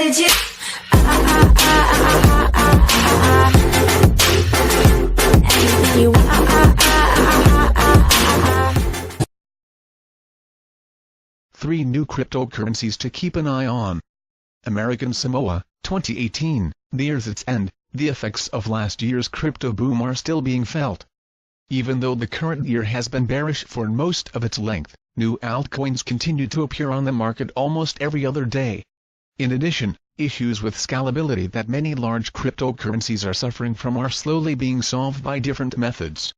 legit. 3 new cryptocurrencies to keep an eye on. American Samoa, 2018, nears its end. The effects of last year's crypto boom are still being felt. Even though the current year has been bearish for most of its length, new altcoins continue to appear on the market almost every other day. In addition, issues with scalability that many large cryptocurrencies are suffering from are slowly being solved by different methods.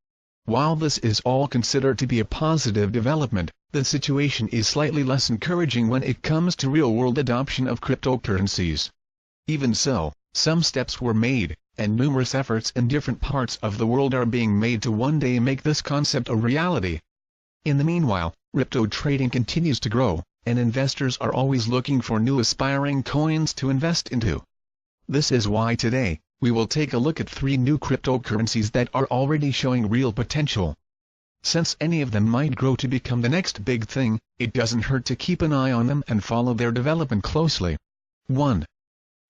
While this is all considered to be a positive development, the situation is slightly less encouraging when it comes to real-world adoption of cryptocurrencies. Even so, some steps were made, and numerous efforts in different parts of the world are being made to one day make this concept a reality. In the meanwhile, crypto trading continues to grow, and investors are always looking for new aspiring coins to invest into. This is why today, we will take a look at 3 new cryptocurrencies that are already showing real potential. Since any of them might grow to become the next big thing, it doesn't hurt to keep an eye on them and follow their development closely. 1.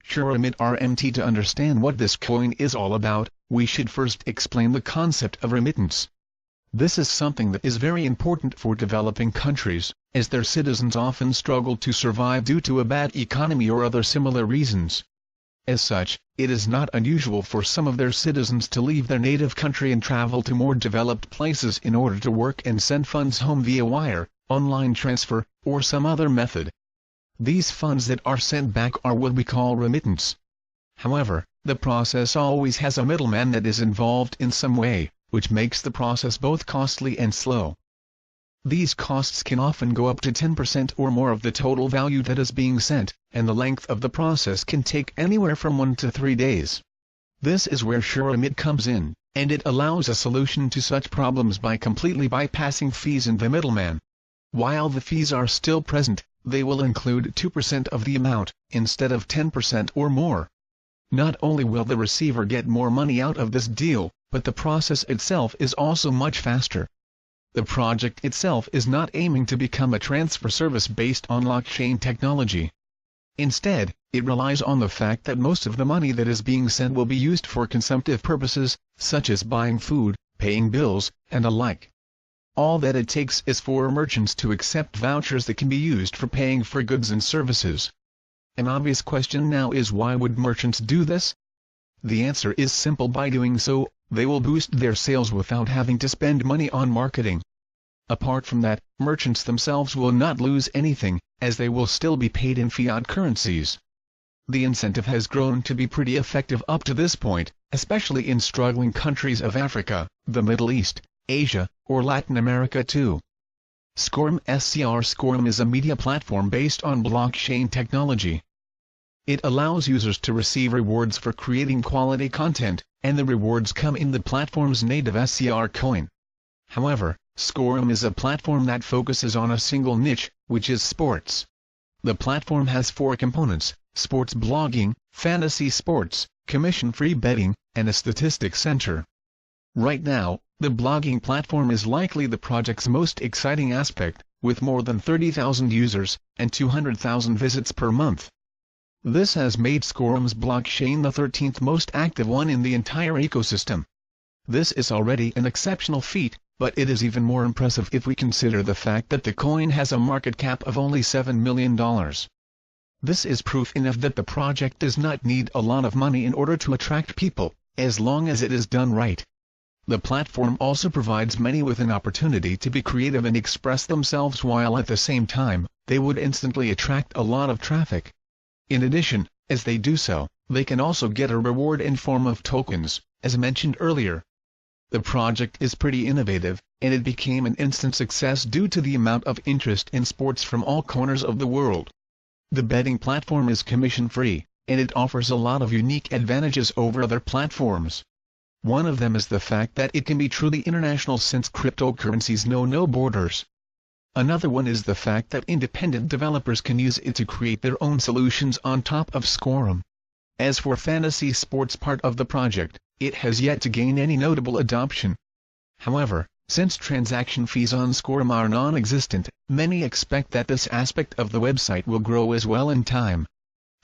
Sheremit RMT. To understand what this coin is all about, we should first explain the concept of remittance. This is something that is very important for developing countries, as their citizens often struggle to survive due to a bad economy or other similar reasons. As such, it is not unusual for some of their citizens to leave their native country and travel to more developed places in order to work and send funds home via wire, online transfer, or some other method. These funds that are sent back are what we call remittance. However, the process always has a middleman that is involved in some way, which makes the process both costly and slow. These costs can often go up to 10% or more of the total value that is being sent, and the length of the process can take anywhere from 1 to 3 days. This is where Sheremit comes in, and it allows a solution to such problems by completely bypassing fees and the middleman. While the fees are still present, they will include 2% of the amount, instead of 10% or more. Not only will the receiver get more money out of this deal, but the process itself is also much faster. The project itself is not aiming to become a transfer service based on blockchain technology. Instead, it relies on the fact that most of the money that is being sent will be used for consumptive purposes, such as buying food, paying bills, and the like. All that it takes is for merchants to accept vouchers that can be used for paying for goods and services. An obvious question now is, why would merchants do this? The answer is simple: by doing so, they will boost their sales without having to spend money on marketing. Apart from that, merchants themselves will not lose anything, as they will still be paid in fiat currencies. The incentive has grown to be pretty effective up to this point, especially in struggling countries of Africa, the Middle East, Asia, or Latin America too. Scorum Scorum is a media platform based on blockchain technology. It allows users to receive rewards for creating quality content, and the rewards come in the platform's native SCR coin. However, Scorum is a platform that focuses on a single niche, which is sports. The platform has 4 components: sports blogging, fantasy sports, commission-free betting, and a statistics center. Right now, the blogging platform is likely the project's most exciting aspect, with more than 30,000 users, and 200,000 visits per month. This has made Scorum's blockchain the 13th most active one in the entire ecosystem. This is already an exceptional feat, but it is even more impressive if we consider the fact that the coin has a market cap of only $7 million. This is proof enough that the project does not need a lot of money in order to attract people, as long as it is done right. The platform also provides many with an opportunity to be creative and express themselves, while at the same time, they would instantly attract a lot of traffic. In addition, as they do so, they can also get a reward in form of tokens, as mentioned earlier. The project is pretty innovative, and it became an instant success due to the amount of interest in sports from all corners of the world. The betting platform is commission-free, and it offers a lot of unique advantages over other platforms. One of them is the fact that it can be truly international, since cryptocurrencies know no borders. Another one is the fact that independent developers can use it to create their own solutions on top of Scorum. As for fantasy sports part of the project, it has yet to gain any notable adoption. However, since transaction fees on Scorum are non-existent, many expect that this aspect of the website will grow as well in time.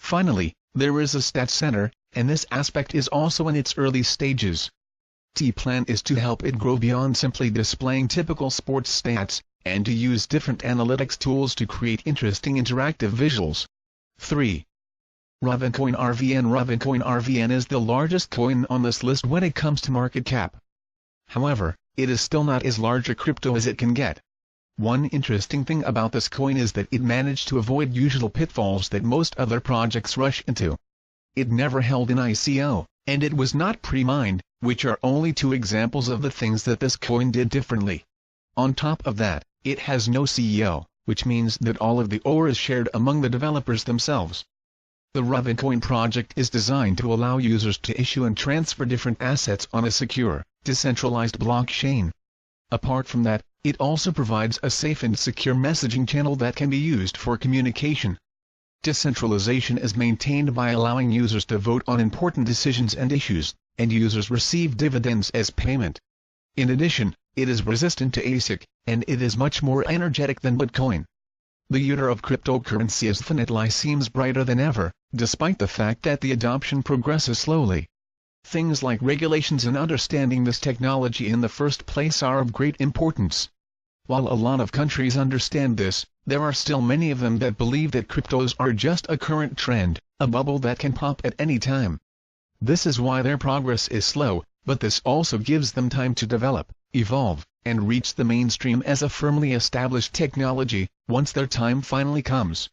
Finally, there is a stats center, and this aspect is also in its early stages. The plan is to help it grow beyond simply displaying typical sports stats, and to use different analytics tools to create interesting interactive visuals. 3. Ravencoin RVN. Ravencoin RVN is the largest coin on this list when it comes to market cap. However, it is still not as large a crypto as it can get. One interesting thing about this coin is that it managed to avoid usual pitfalls that most other projects rush into. It never held an ICO, and it was not pre-mined, which are only two examples of the things that this coin did differently. On top of that, it has no CEO, which means that all of the ore is shared among the developers themselves. The Ravencoin project is designed to allow users to issue and transfer different assets on a secure, decentralized blockchain. Apart from that, it also provides a safe and secure messaging channel that can be used for communication. Decentralization is maintained by allowing users to vote on important decisions and issues, and users receive dividends as payment. In addition, it is resistant to ASIC, and it is much more energetic than Bitcoin. The future of cryptocurrency definitely seems brighter than ever, despite the fact that the adoption progresses slowly. Things like regulations and understanding this technology in the first place are of great importance. While a lot of countries understand this, there are still many of them that believe that cryptos are just a current trend, a bubble that can pop at any time. This is why their progress is slow, but this also gives them time to develop, evolve, and reach the mainstream as a firmly established technology, once their time finally comes.